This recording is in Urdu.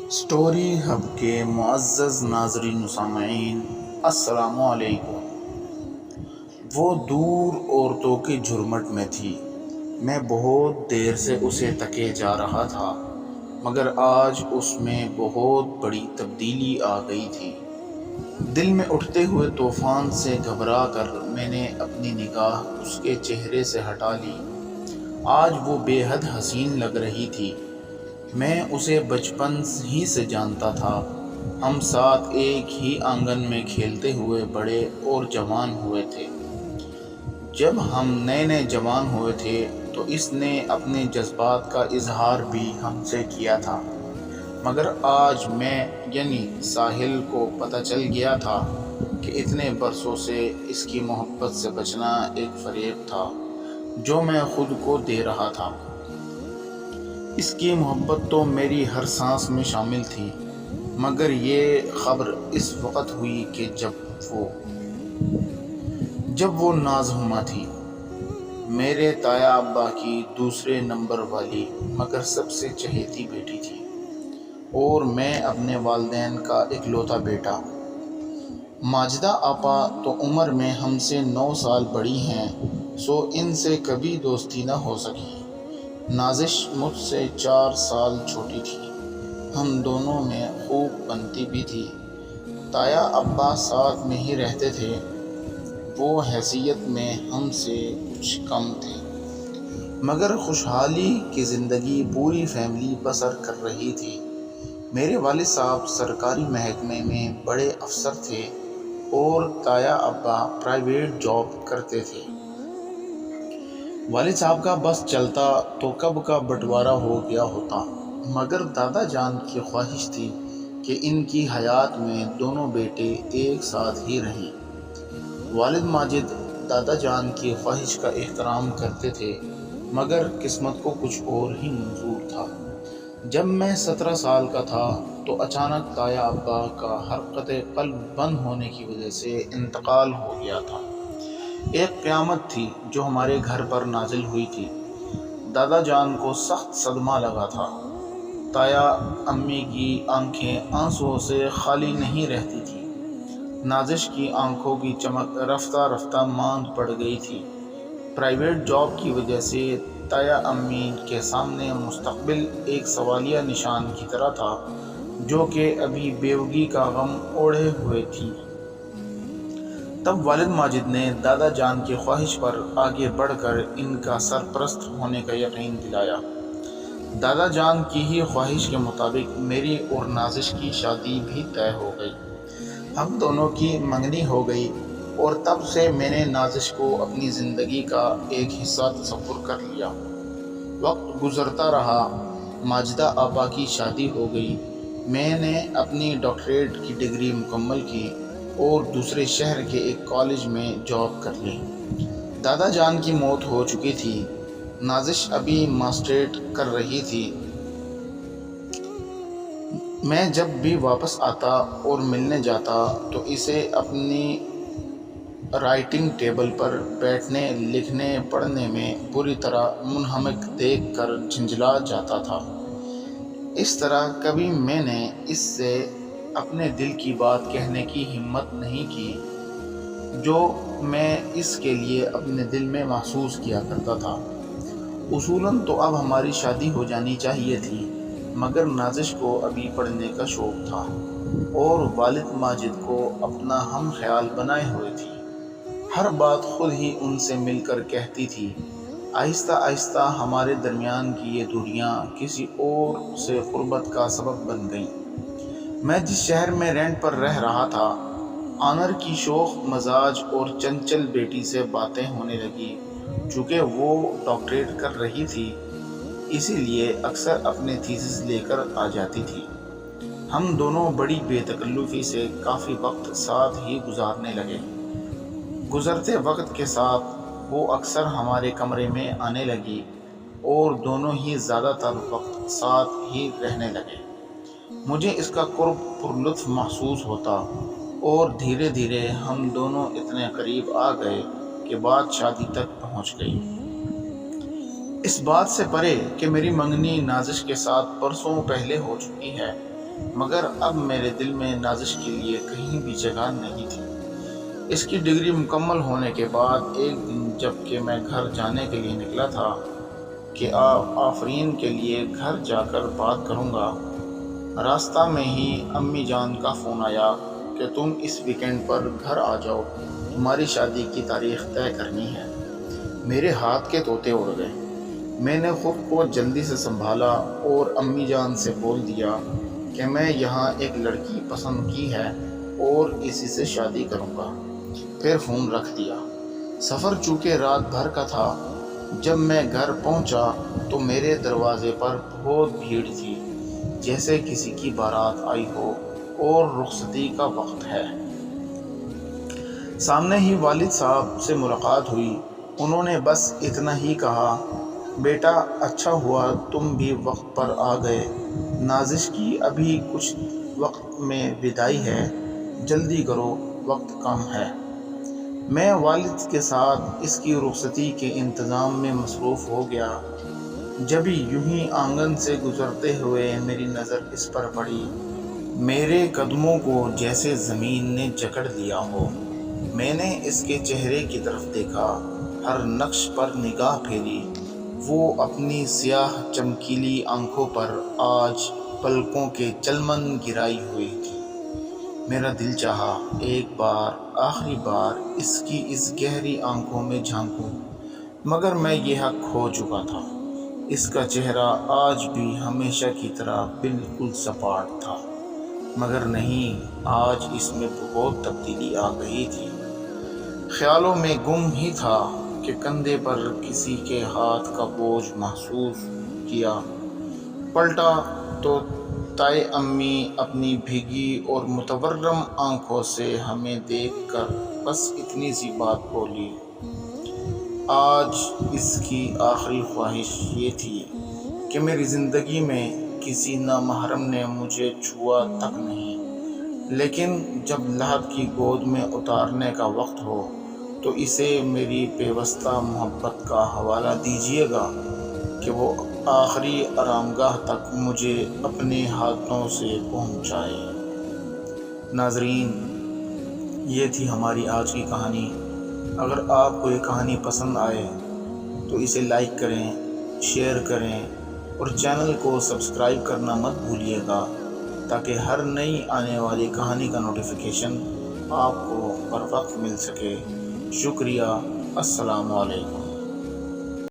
اسٹوری ہب کے معزز ناظرین و سامعین، السلام علیکم۔ وہ دور عورتوں کی جھرمٹ میں تھی۔ میں بہت دیر سے اسے تکے جا رہا تھا، مگر آج اس میں بہت بڑی تبدیلی آ گئی تھی۔ دل میں اٹھتے ہوئے طوفان سے گھبرا کر میں نے اپنی نگاہ اس کے چہرے سے ہٹا لی۔ آج وہ بے حد حسین لگ رہی تھی۔ میں اسے بچپن ہی سے جانتا تھا۔ ہم ساتھ ایک ہی آنگن میں کھیلتے ہوئے بڑے اور جوان ہوئے تھے۔ جب ہم نئے نئے جوان ہوئے تھے تو اس نے اپنے جذبات کا اظہار بھی ہم سے کیا تھا، مگر آج میں یعنی ساحل کو پتہ چل گیا تھا کہ اتنے برسوں سے اس کی محبت سے بچنا ایک فریب تھا جو میں خود کو دے رہا تھا۔ اس کی محبت تو میری ہر سانس میں شامل تھی، مگر یہ خبر اس وقت ہوئی کہ جب وہ نازہما تھی، میرے تایا ابا کی دوسرے نمبر والی مگر سب سے چہیتی بیٹی تھی، اور میں اپنے والدین کا اکلوتا بیٹا۔ ماجدہ آپا تو عمر میں ہم سے 9 سال بڑی ہیں، سو ان سے کبھی دوستی نہ ہو سکی۔ نازش مجھ سے 4 سال چھوٹی تھی۔ ہم دونوں میں خوب بنتی بھی تھی۔ تایا ابا ساتھ میں ہی رہتے تھے، وہ حیثیت میں ہم سے کچھ کم تھے، مگر خوشحالی کی زندگی پوری فیملی بسر کر رہی تھی۔ میرے والد صاحب سرکاری محکمے میں بڑے افسر تھے اور تایا ابا پرائیویٹ جاب کرتے تھے۔ والد صاحب کا بس چلتا تو کب کا بٹوارا ہو گیا ہوتا، مگر دادا جان کی خواہش تھی کہ ان کی حیات میں دونوں بیٹے ایک ساتھ ہی رہیں۔ والد ماجد دادا جان کی خواہش کا احترام کرتے تھے، مگر قسمت کو کچھ اور ہی منظور تھا۔ جب میں 17 سال کا تھا تو اچانک تایا ابا کا حرکت قلب بند ہونے کی وجہ سے انتقال ہو گیا تھا۔ ایک قیامت تھی جو ہمارے گھر پر نازل ہوئی تھی۔ دادا جان کو سخت صدمہ لگا تھا۔ تایا امی کی آنکھیں آنسوؤں سے خالی نہیں رہتی تھیں۔ نازش کی آنکھوں کی چمک رفتہ رفتہ ماند پڑ گئی تھی۔ پرائیویٹ جاب کی وجہ سے تایا امی کے سامنے مستقبل ایک سوالیہ نشان کی طرح تھا، جو کہ ابھی بیوگی کا غم اوڑھے ہوئے تھی۔ تب والد ماجد نے دادا جان کی خواہش پر آگے بڑھ کر ان کا سرپرست ہونے کا یقین دلایا۔ دادا جان کی ہی خواہش کے مطابق میری اور نازش کی شادی بھی طے ہو گئی۔ ہم دونوں کی منگنی ہو گئی اور تب سے میں نے نازش کو اپنی زندگی کا ایک حصہ تصور کر لیا۔ وقت گزرتا رہا، ماجدہ آپا کی شادی ہو گئی، میں نے اپنی ڈاکٹریٹ کی ڈگری مکمل کی اور دوسرے شہر کے ایک کالج میں جاب کر لی۔ دادا جان کی موت ہو چکی تھی، نازش ابھی ماسٹریٹ کر رہی تھی۔ میں جب بھی واپس آتا اور ملنے جاتا تو اسے اپنی رائٹنگ ٹیبل پر بیٹھنے، لکھنے، پڑھنے میں بری طرح منہمک دیکھ کر جھنجھلا جاتا تھا۔ اس طرح کبھی میں نے اس سے اپنے دل کی بات کہنے کی ہمت نہیں کی جو میں اس کے لیے اپنے دل میں محسوس کیا کرتا تھا۔ اصولاً تو اب ہماری شادی ہو جانی چاہیے تھی، مگر نازش کو ابھی پڑھنے کا شوق تھا اور والد ماجد کو اپنا ہم خیال بنائے ہوئے تھی۔ ہر بات خود ہی ان سے مل کر کہتی تھی۔ آہستہ آہستہ ہمارے درمیان کی یہ دوریاں کسی اور سے قربت کا سبب بن گئیں۔ میں جس شہر میں رینٹ پر رہ رہا تھا، آنر کی شوخ مزاج اور چنچل بیٹی سے باتیں ہونے لگی۔ چونکہ وہ ڈاکٹریٹ کر رہی تھی، اسی لیے اکثر اپنے تھیسس لے کر آ جاتی تھی۔ ہم دونوں بڑی بے تکلفی سے کافی وقت ساتھ ہی گزارنے لگے۔ گزرتے وقت کے ساتھ وہ اکثر ہمارے کمرے میں آنے لگی اور دونوں ہی زیادہ تر وقت ساتھ ہی رہنے لگے۔ مجھے اس کا قرب پر لطف محسوس ہوتا اور دھیرے دھیرے ہم دونوں اتنے قریب آ گئے کہ بات شادی تک پہنچ گئی۔ اس بات سے پرے کہ میری منگنی نازش کے ساتھ برسوں پہلے ہو چکی ہے، مگر اب میرے دل میں نازش کے لیے کہیں بھی جگہ نہیں تھی۔ اس کی ڈگری مکمل ہونے کے بعد ایک دن جب کہ میں گھر جانے کے لیے نکلا تھا کہ آفرین کے لیے گھر جا کر بات کروں گا، راستہ میں ہی امی جان کا فون آیا کہ تم اس ویکنڈ پر گھر آ جاؤ، تمہاری شادی کی تاریخ طے کرنی ہے۔ میرے ہاتھ کے طوطے اڑ گئے۔ میں نے خود کو جلدی سے سنبھالا اور امی جان سے بول دیا کہ میں یہاں ایک لڑکی پسند کی ہے اور اسی سے شادی کروں گا، پھر فون رکھ دیا۔ سفر چونکہ رات بھر کا تھا، جب میں گھر پہنچا تو میرے دروازے پر بہت بھیڑ تھی، جیسے کسی کی بارات آئی ہو اور رخصتی کا وقت ہے۔ سامنے ہی والد صاحب سے ملاقات ہوئی۔ انہوں نے بس اتنا ہی کہا، بیٹا اچھا ہوا تم بھی وقت پر آ گئے، نازش کی ابھی کچھ وقت میں وداعی ہے، جلدی کرو وقت کم ہے۔ میں والد کے ساتھ اس کی رخصتی کے انتظام میں مصروف ہو گیا۔ جبھی یوں ہی آنگن سے گزرتے ہوئے میری نظر اس پر پڑی، میرے قدموں کو جیسے زمین نے جکڑ لیا ہو۔ میں نے اس کے چہرے کی طرف دیکھا، ہر نقش پر نگاہ پھیری۔ وہ اپنی سیاہ چمکیلی آنکھوں پر آج پلکوں کے چلمن گرائی ہوئی تھی۔ میرا دل چاہا ایک بار آخری بار اس کی اس گہری آنکھوں میں جھانکوں، مگر میں یہ حق کھو چکا تھا۔ اس کا چہرہ آج بھی ہمیشہ کی طرح بالکل سپاٹ تھا، مگر نہیں، آج اس میں بہت تبدیلی آ گئی تھی۔ خیالوں میں گم ہی تھا کہ کندھے پر کسی کے ہاتھ کا بوجھ محسوس کیا۔ پلٹا تو تائے امی اپنی بھیگی اور متورم آنکھوں سے ہمیں دیکھ کر بس اتنی سی بات بولی۔ آج اس کی آخری خواہش یہ تھی کہ میری زندگی میں کسی نامحرم نے مجھے چھوا تک نہیں، لیکن جب لحد کی گود میں اتارنے کا وقت ہو تو اسے میری پیوستہ محبت کا حوالہ دیجیے گا کہ وہ آخری آرامگاہ تک مجھے اپنے ہاتھوں سے پہنچائے۔ ناظرین، یہ تھی ہماری آج کی کہانی۔ اگر آپ کو یہ کہانی پسند آئے تو اسے لائک کریں، شیئر کریں اور چینل کو سبسکرائب کرنا مت بھولیے گا، تاکہ ہر نئی آنے والی کہانی کا نوٹیفیکیشن آپ کو بر وقت مل سکے۔ شکریہ۔ السلام علیکم۔